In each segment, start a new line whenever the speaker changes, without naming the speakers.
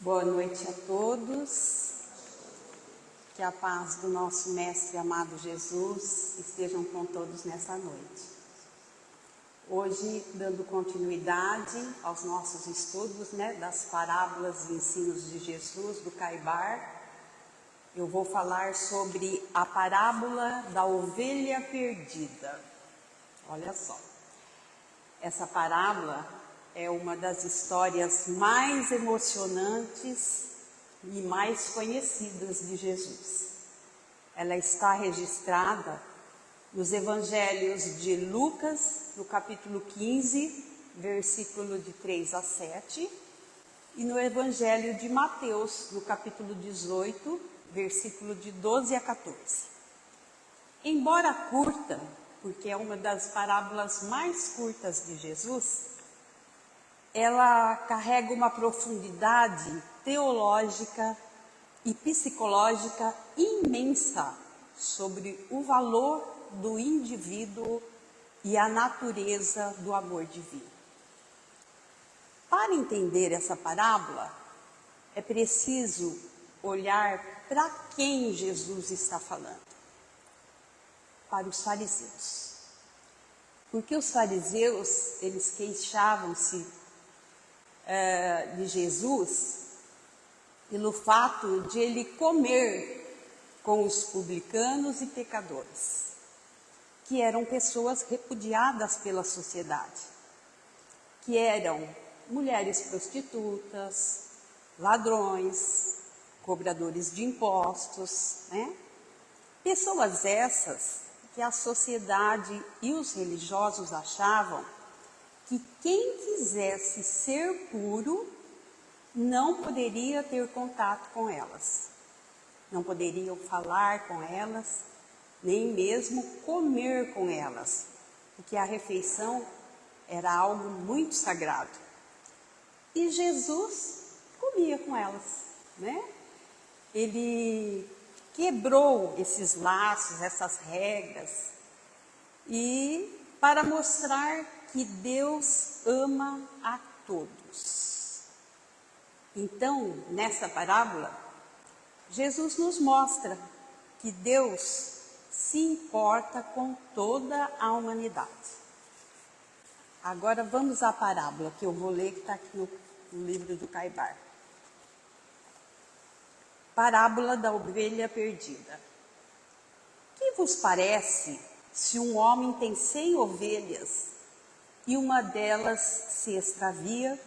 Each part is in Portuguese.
Boa noite a todos. Que a paz do nosso Mestre amado Jesus estejam com todos nessa noite. Hoje, dando continuidade aos nossos estudos, das parábolas e ensinos de Jesus, do Caibar, eu vou falar sobre a parábola da ovelha perdida. Olha só, essa parábola é uma das histórias mais emocionantes e mais conhecidas de Jesus. Ela está registrada nos evangelhos de Lucas, no capítulo 15, versículo de 3 a 7, e no evangelho de Mateus, no capítulo 18, versículo de 12 a 14. Embora curta, porque é uma das parábolas mais curtas de Jesus, ela carrega uma profundidade teológica e psicológica imensa sobre o valor do indivíduo e a natureza do amor divino. Para entender essa parábola, é preciso olhar para quem Jesus está falando. Para os fariseus. Porque os fariseus, eles queixavam-se de Jesus pelo fato de ele comer com os publicanos e pecadores, que eram pessoas repudiadas pela sociedade, que eram mulheres prostitutas, ladrões, cobradores de impostos, Pessoas essas que a sociedade e os religiosos achavam que quem quisesse ser puro não poderia ter contato com elas, não poderiam falar com elas, nem mesmo comer com elas, porque a refeição era algo muito sagrado. E Jesus comia com elas, Ele quebrou esses laços, essas regras, e para mostrar que Deus ama a todos. Então, nessa parábola, Jesus nos mostra que Deus se importa com toda a humanidade. Agora vamos à parábola que eu vou ler, que está aqui no livro do Caibar. Parábola da ovelha perdida. Que vos parece se um homem tem 100 ovelhas e uma delas se extravia?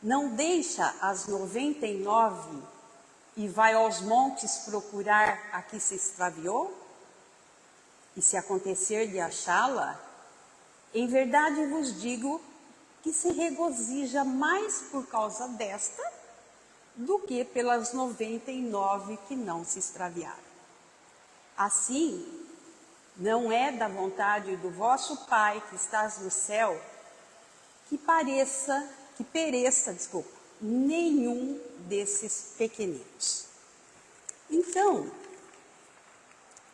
Não deixa as 99 e vai aos montes procurar a que se extraviou? E se acontecer de achá-la, em verdade vos digo que se regozija mais por causa desta do que pelas 99 que não se extraviaram. Assim, não é da vontade do vosso Pai que estás no céu que pereça nenhum desses pequeninos. Então,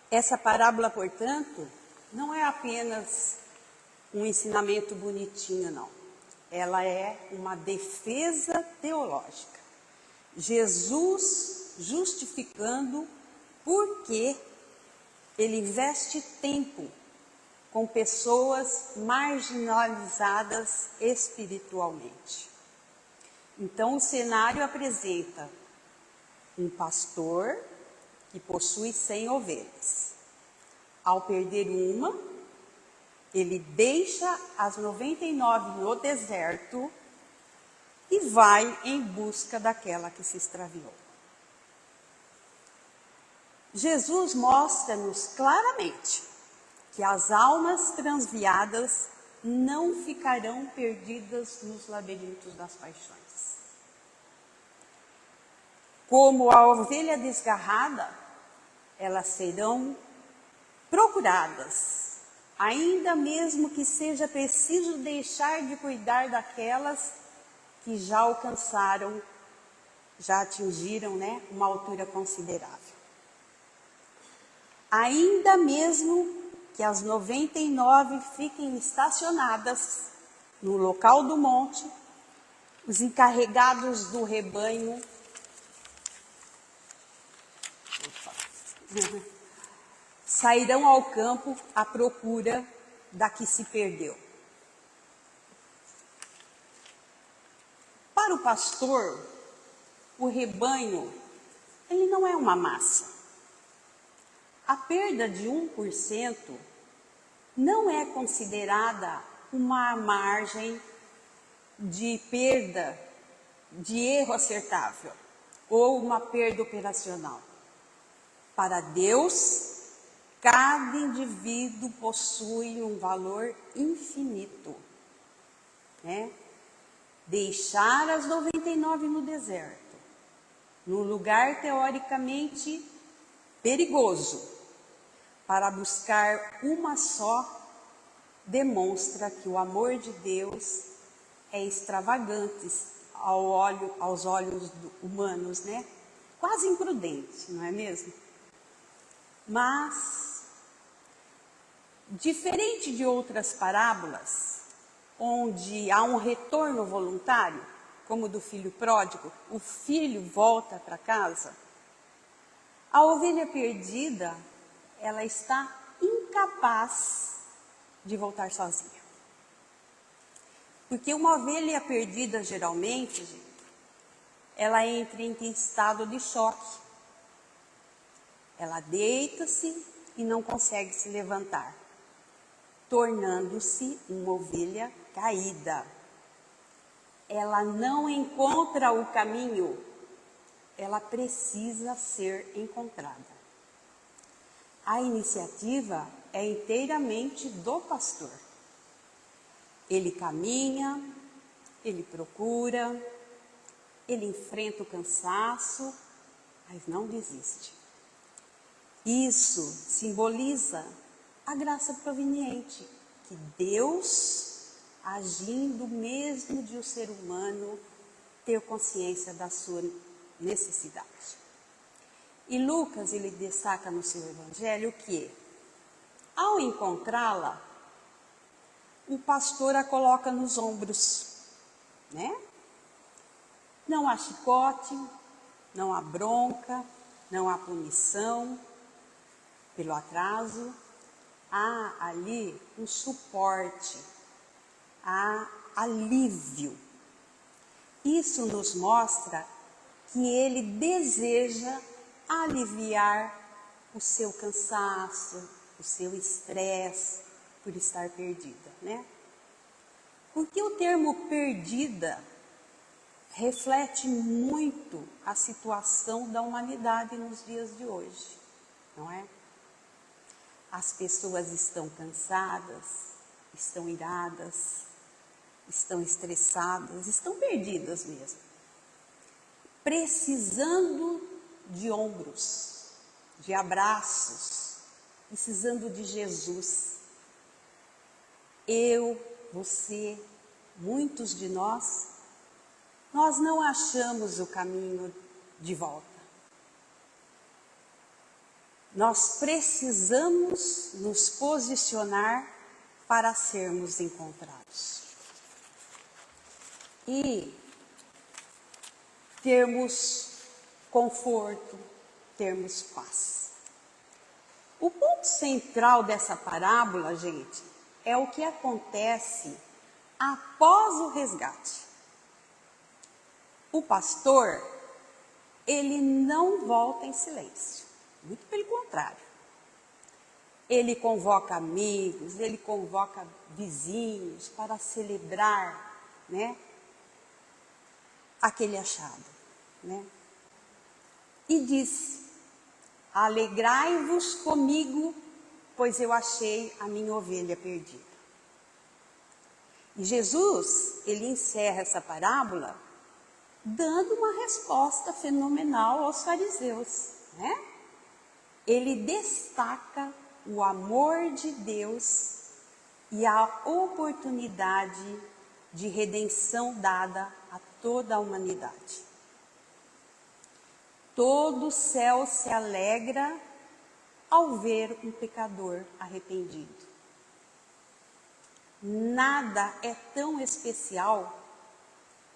essa parábola, portanto, não é apenas um ensinamento bonitinho, não. Ela é uma defesa teológica. Jesus justificando por que ele investe tempo com pessoas marginalizadas espiritualmente. Então, o cenário apresenta um pastor que possui 100 ovelhas. Ao perder uma, ele deixa as 99 no deserto e vai em busca daquela que se extraviou. Jesus mostra-nos claramente que as almas transviadas não ficarão perdidas nos labirintos das paixões. Como a ovelha desgarrada, elas serão procuradas, ainda mesmo que seja preciso deixar de cuidar daquelas que já alcançaram, já atingiram, uma altura considerável. Ainda mesmo que as 99 fiquem estacionadas no local do monte, os encarregados do rebanho sairão ao campo à procura da que se perdeu. Para o pastor, o rebanho, ele não é uma massa. A perda de 1% não é considerada uma margem de perda, de erro acertável, ou uma perda operacional. Para Deus, cada indivíduo possui um valor infinito, né? Deixar as 99 no deserto, num lugar teoricamente perigoso, para buscar uma só, demonstra que o amor de Deus é extravagante aos olhos humanos, né? Quase imprudente, não é mesmo? Mas, diferente de outras parábolas, onde há um retorno voluntário, como do filho pródigo, o filho volta para casa, a ovelha perdida, ela está incapaz de voltar sozinha. Porque uma ovelha perdida, geralmente, ela entra em estado de choque. Ela deita-se e não consegue se levantar, tornando-se uma ovelha caída. Ela não encontra o caminho, ela precisa ser encontrada. A iniciativa é inteiramente do pastor. Ele caminha, ele procura, ele enfrenta o cansaço, mas não desiste. Isso simboliza a graça proveniente, que Deus, agindo mesmo de o ser humano, ter consciência da sua necessidade. E Lucas, ele destaca no seu evangelho que, ao encontrá-la, o pastor a coloca nos ombros, né? Não há chicote, não há bronca, não há punição pelo atraso, há ali um suporte, há alívio. Isso nos mostra que ele deseja aliviar o seu cansaço, o seu estresse por estar perdida, né? Porque o termo perdida reflete muito a situação da humanidade nos dias de hoje, não é? As pessoas estão cansadas, estão iradas, estão estressadas, estão perdidas mesmo, precisando de ombros, de abraços, precisando de Jesus. Eu, você, muitos de nós não achamos o caminho de volta. Nós precisamos nos posicionar para sermos encontrados. E termos conforto, termos paz. O ponto central dessa parábola, gente, é o que acontece após o resgate. O pastor, ele não volta em silêncio, muito pelo contrário. Ele convoca amigos, ele convoca vizinhos para celebrar, né, aquele achado, né? E diz: alegrai-vos comigo, pois eu achei a minha ovelha perdida. E Jesus, ele encerra essa parábola dando uma resposta fenomenal aos fariseus, né? Ele destaca o amor de Deus e a oportunidade de redenção dada a toda a humanidade. Todo o céu se alegra ao ver um pecador arrependido. Nada é tão especial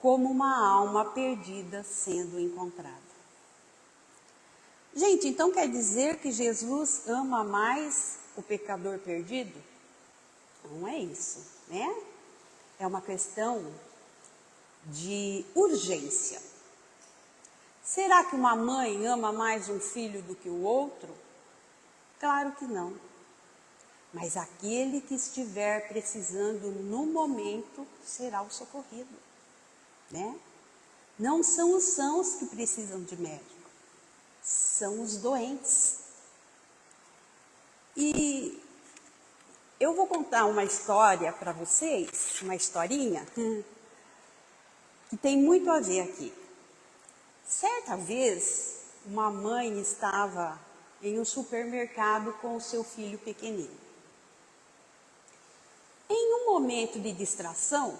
como uma alma perdida sendo encontrada. Gente, então quer dizer que Jesus ama mais o pecador perdido? Não é isso, né? É uma questão de urgência. Será que uma mãe ama mais um filho do que o outro? Claro que não. Mas aquele que estiver precisando no momento será o socorrido, né? Não são os sãos que precisam de médico, são os doentes. E eu vou contar uma história para vocês, uma historinha, que tem muito a ver aqui. Certa vez, uma mãe estava em um supermercado com o seu filho pequenino. Em um momento de distração,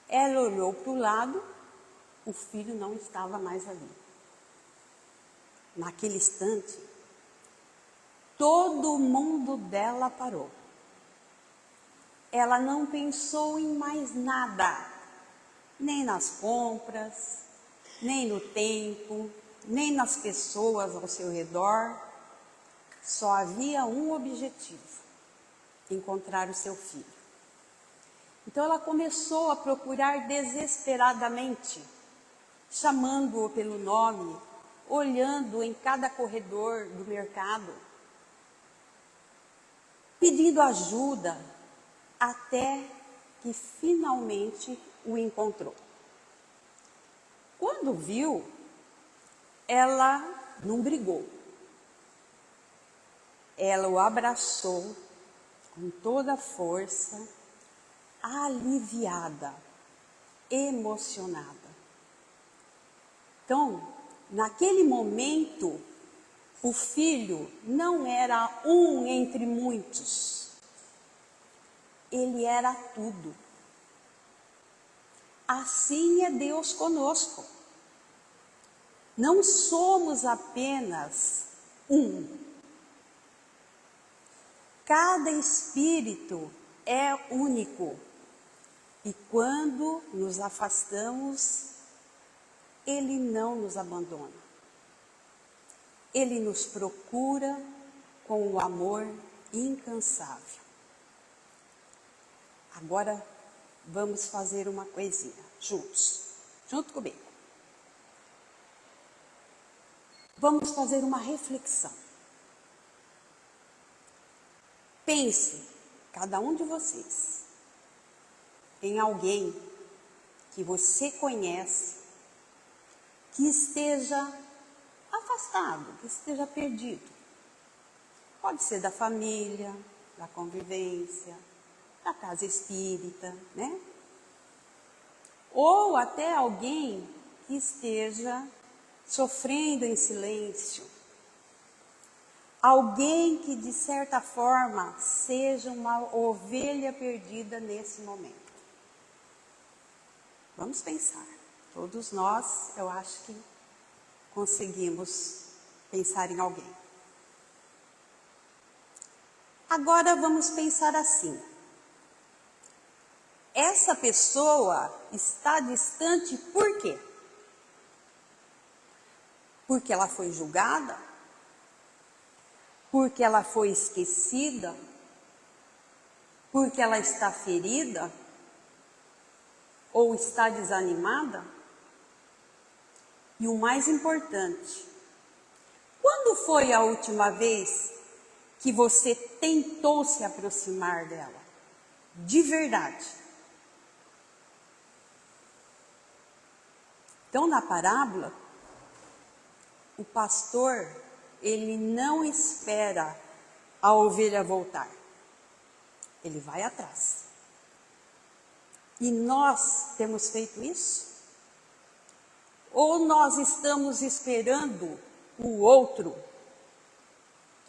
ela olhou para o lado, o filho não estava mais ali. Naquele instante, todo o mundo dela parou. Ela não pensou em mais nada, nem nas compras, nem no tempo, nem nas pessoas ao seu redor. Só havia um objetivo: encontrar o seu filho. Então ela começou a procurar desesperadamente, chamando-o pelo nome, olhando em cada corredor do mercado, pedindo ajuda, até que finalmente o encontrou. Quando viu, ela não brigou. Ela o abraçou com toda a força, aliviada, emocionada. Então, naquele momento, o filho não era um entre muitos. Ele era tudo. Assim é Deus conosco. Não somos apenas um. Cada espírito é único. E quando nos afastamos, ele não nos abandona. Ele nos procura com o amor incansável. Agora vamos fazer uma coisinha juntos, junto comigo. Vamos fazer uma reflexão. Pense, cada um de vocês, em alguém que você conhece, que esteja afastado, que esteja perdido. Pode ser da família, da convivência, da casa espírita, né? Ou até alguém que esteja sofrendo em silêncio. Alguém que, de certa forma, seja uma ovelha perdida nesse momento. Vamos pensar. Todos nós, eu acho que conseguimos pensar em alguém. Agora vamos pensar assim. Essa pessoa está distante por quê? Porque ela foi julgada? Porque ela foi esquecida? Porque ela está ferida? Ou está desanimada? E o mais importante, quando foi a última vez que você tentou se aproximar dela? De verdade. Então, na parábola, o pastor, ele não espera a ovelha voltar. Ele vai atrás. E nós temos feito isso? Ou nós estamos esperando o outro,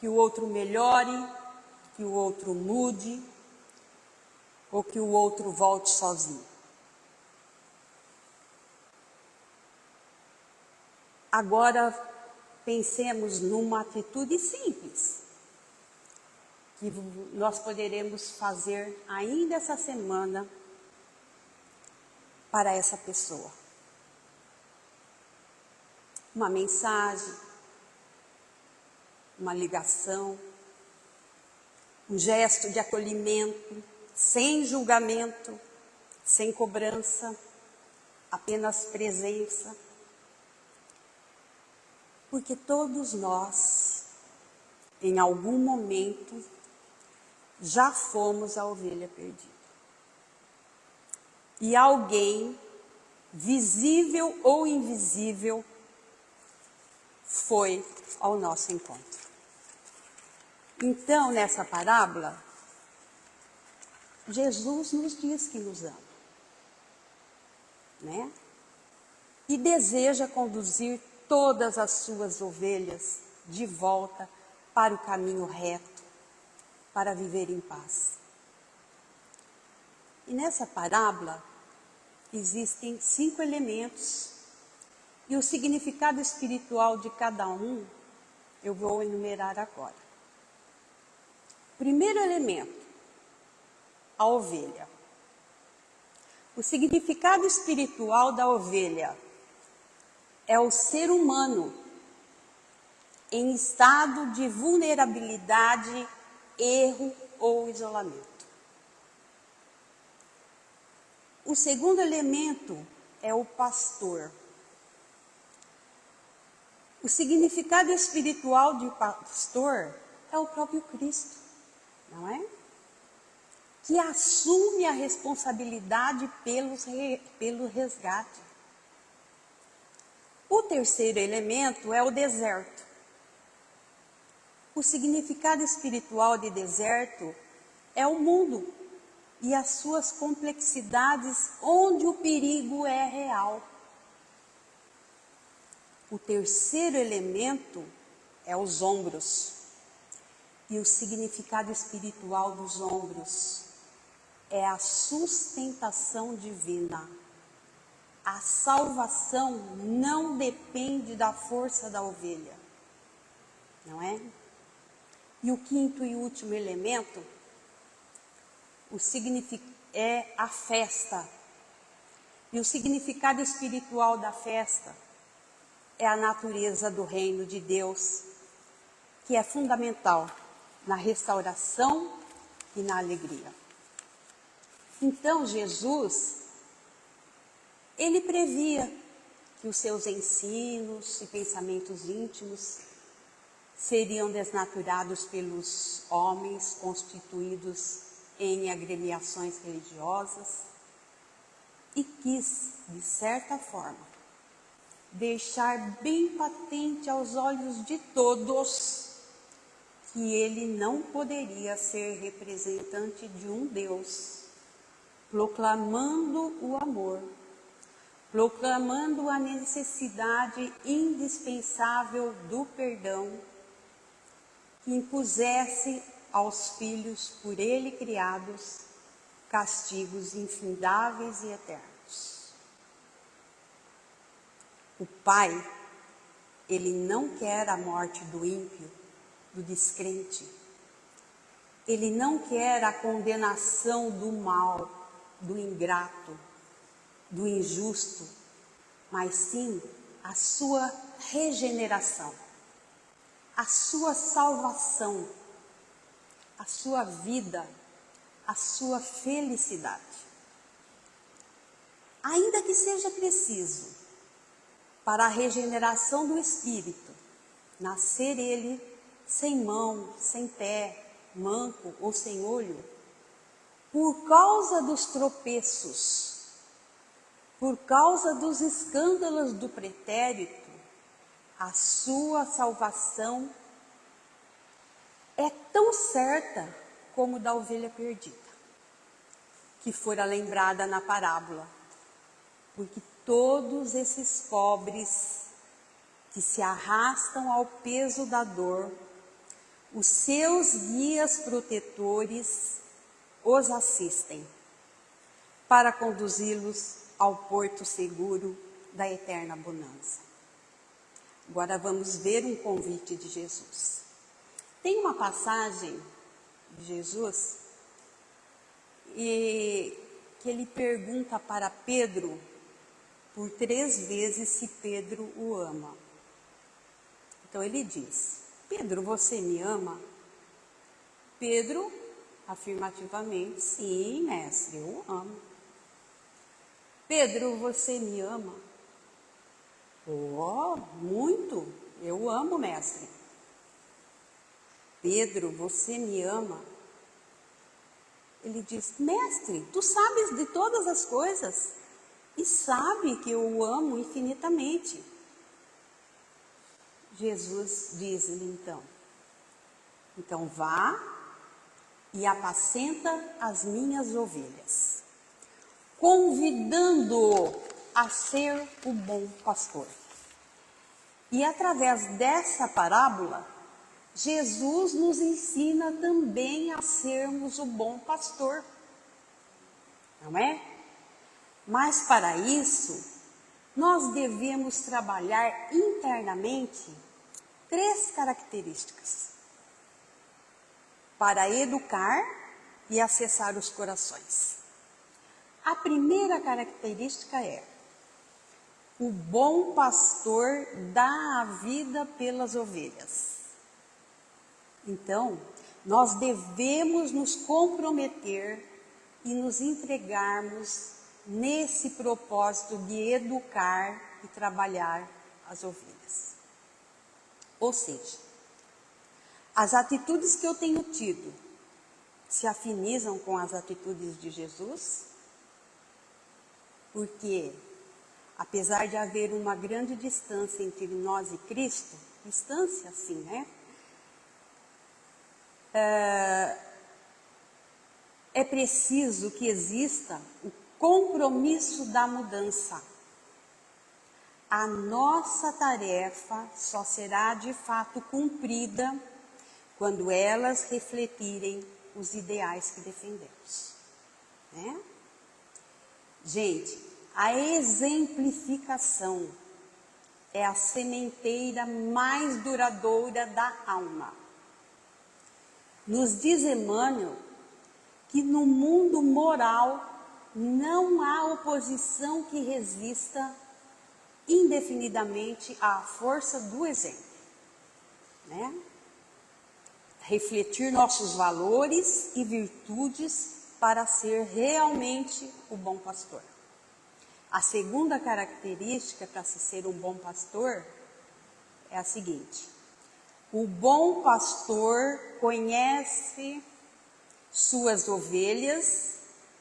que o outro melhore, que o outro mude, ou que o outro volte sozinho? Agora, pensemos numa atitude simples, que nós poderemos fazer ainda essa semana, para essa pessoa. Uma mensagem, uma ligação, um gesto de acolhimento, sem julgamento, sem cobrança, apenas presença. Porque todos nós, em algum momento, já fomos a ovelha perdida. E alguém, visível ou invisível, foi ao nosso encontro. Então, nessa parábola, Jesus nos diz que nos ama, né? E deseja conduzir todas as suas ovelhas de volta para o caminho reto, para viver em paz. E nessa parábola existem 5 elementos, e o significado espiritual de cada um eu vou enumerar agora. Primeiro elemento, a ovelha. O significado espiritual da ovelha é o ser humano em estado de vulnerabilidade, erro ou isolamento. O segundo elemento é o pastor. O significado espiritual de pastor é o próprio Cristo, não é? Que assume a responsabilidade pelo resgate. O terceiro elemento é o deserto. O significado espiritual de deserto é o mundo e as suas complexidades, onde o perigo é real. O terceiro elemento é os ombros. E o significado espiritual dos ombros é a sustentação divina. A salvação não depende da força da ovelha, não é? E o quinto e último elemento é a festa. E o significado espiritual da festa é a natureza do reino de Deus, que é fundamental na restauração e na alegria. Então Jesus, ele previa que os seus ensinos e pensamentos íntimos seriam desnaturados pelos homens constituídos em agremiações religiosas e quis, de certa forma, deixar bem patente aos olhos de todos que ele não poderia ser representante de um Deus, proclamando o amor, proclamando a necessidade indispensável do perdão, que impusesse aos filhos por ele criados castigos infindáveis e eternos. O Pai, ele não quer a morte do ímpio, do descrente. Ele não quer a condenação do mal, do ingrato, do injusto, mas sim a sua regeneração, a sua salvação, a sua vida, a sua felicidade. Ainda que seja preciso, para a regeneração do espírito, nascer ele sem mão, sem pé, manco ou sem olho, por causa dos tropeços, por causa dos escândalos do pretérito, a sua salvação é tão certa como da ovelha perdida, que fora lembrada na parábola, porque todos esses pobres que se arrastam ao peso da dor, os seus guias protetores os assistem para conduzi-los ao porto seguro da eterna bonança. Agora vamos ver um convite de Jesus. Tem uma passagem de Jesus que que ele pergunta para Pedro por 3 vezes se Pedro o ama. Então ele diz: Pedro, você me ama? Pedro, afirmativamente, sim, mestre, eu amo. Pedro, você me ama? Oh, muito, eu amo, mestre. Pedro, você me ama? Ele diz: mestre, tu sabes de todas as coisas e sabe que eu o amo infinitamente. Jesus diz-lhe então vá e apacenta as minhas ovelhas, convidando-o a ser o bom pastor. E através dessa parábola, Jesus nos ensina também a sermos o bom pastor, não é? Mas para isso, nós devemos trabalhar internamente 3 características para educar e acessar os corações. A primeira característica é: o bom pastor dá a vida pelas ovelhas. Então, nós devemos nos comprometer e nos entregarmos nesse propósito de educar e trabalhar as ovelhas. Ou seja, as atitudes que eu tenho tido se afinizam com as atitudes de Jesus? Porque, apesar de haver uma grande distância entre nós e Cristo, distância assim, né? É preciso que exista o compromisso da mudança. A nossa tarefa só será de fato cumprida quando elas refletirem os ideais que defendemos, né? Gente, a exemplificação é a sementeira mais duradoura da alma. Nos diz Emmanuel que no mundo moral não há oposição que resista indefinidamente à força do exemplo, né? Refletir nossos valores e virtudes para ser realmente o bom pastor. A segunda característica para se ser um bom pastor é a seguinte: o bom pastor conhece suas ovelhas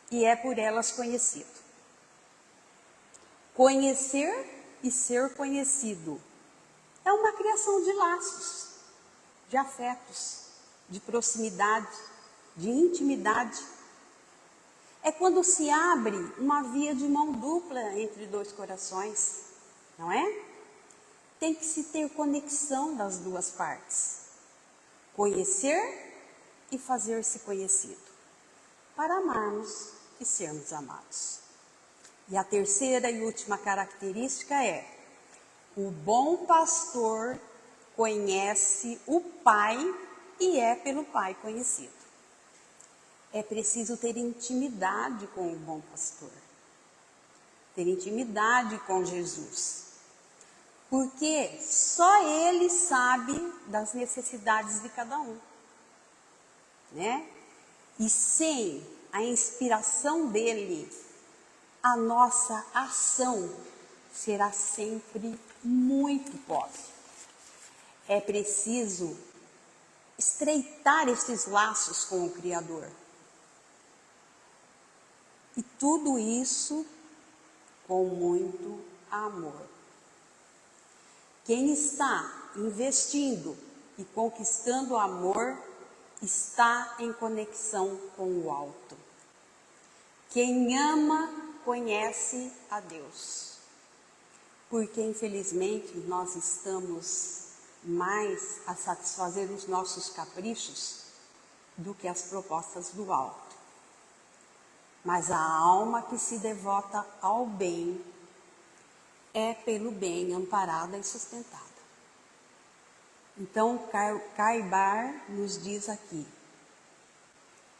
e é por elas conhecido. Conhecer e ser conhecido é uma criação de laços, de afetos, de proximidade, de intimidade. É quando se abre uma via de mão dupla entre 2 corações, não é? Tem que se ter conexão das 2 partes. Conhecer e fazer-se conhecido, para amarmos e sermos amados. E a terceira e última característica é: o bom pastor conhece o Pai e é pelo Pai conhecido. É preciso ter intimidade com o bom pastor, ter intimidade com Jesus, porque só Ele sabe das necessidades de cada um, né? E sem a inspiração dele, a nossa ação será sempre muito pobre. É preciso estreitar estes laços com o Criador. E tudo isso com muito amor. Quem está investindo e conquistando o amor está em conexão com o alto. Quem ama conhece a Deus. Porque infelizmente nós estamos mais a satisfazer os nossos caprichos do que as propostas do alto. Mas a alma que se devota ao bem é pelo bem amparada e sustentada. Então, Caibar nos diz aqui,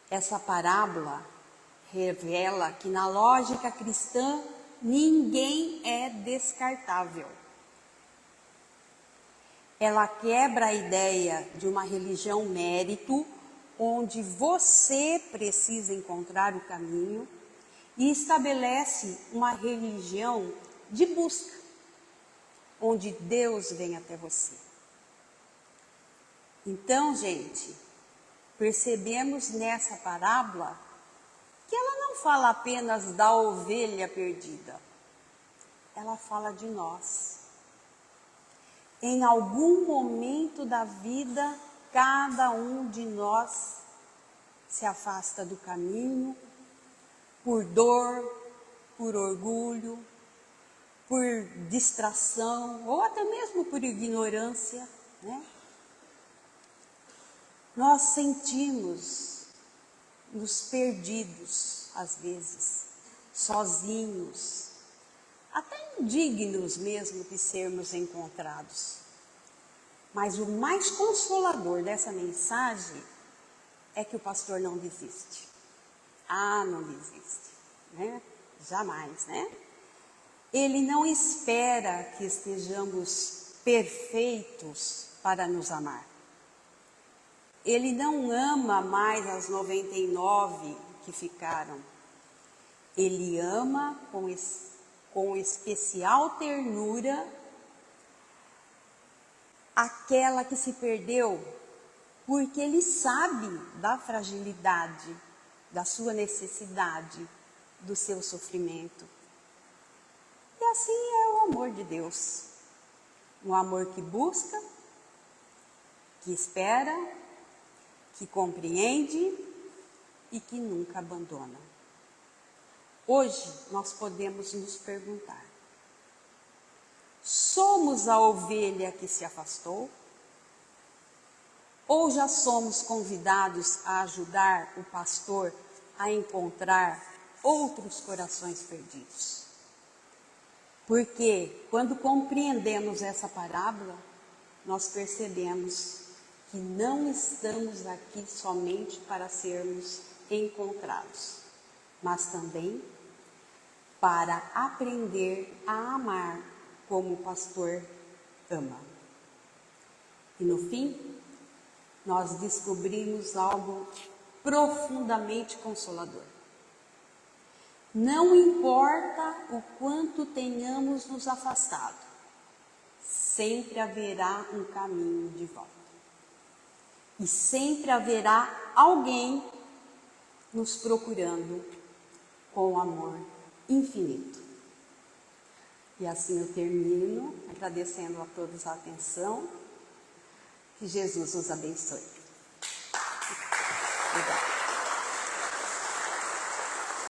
essa parábola revela que na lógica cristã ninguém é descartável. Ela quebra a ideia de uma religião mérito, onde você precisa encontrar o caminho, e estabelece uma religião de busca, onde Deus vem até você. Então, gente, percebemos nessa parábola que ela não fala apenas da ovelha perdida, ela fala de nós. Em algum momento da vida, cada um de nós se afasta do caminho, por dor, por orgulho, por distração, ou até mesmo por ignorância, né? Nós sentimos-nos perdidos, às vezes, sozinhos, até indignos mesmo de sermos encontrados. Mas o mais consolador dessa mensagem é que o pastor não desiste. Ah, não desiste, né? Jamais, né? Ele não espera que estejamos perfeitos para nos amar. Ele não ama mais as 99 que ficaram. Ele ama com especial ternura aquela que se perdeu, porque ele sabe da fragilidade, da sua necessidade, do seu sofrimento. E assim é o amor de Deus. Um amor que busca, que espera, que compreende e que nunca abandona. Hoje nós podemos nos perguntar: somos a ovelha que se afastou? Ou já somos convidados a ajudar o pastor a encontrar outros corações perdidos? Porque quando compreendemos essa parábola, nós percebemos que não estamos aqui somente para sermos encontrados, mas também para aprender a amar como o pastor ama. E no fim, nós descobrimos algo profundamente consolador. Não importa o quanto tenhamos nos afastado, sempre haverá um caminho de volta. E sempre haverá alguém nos procurando com amor infinito. E assim eu termino, agradecendo a todos a atenção. Que Jesus os abençoe.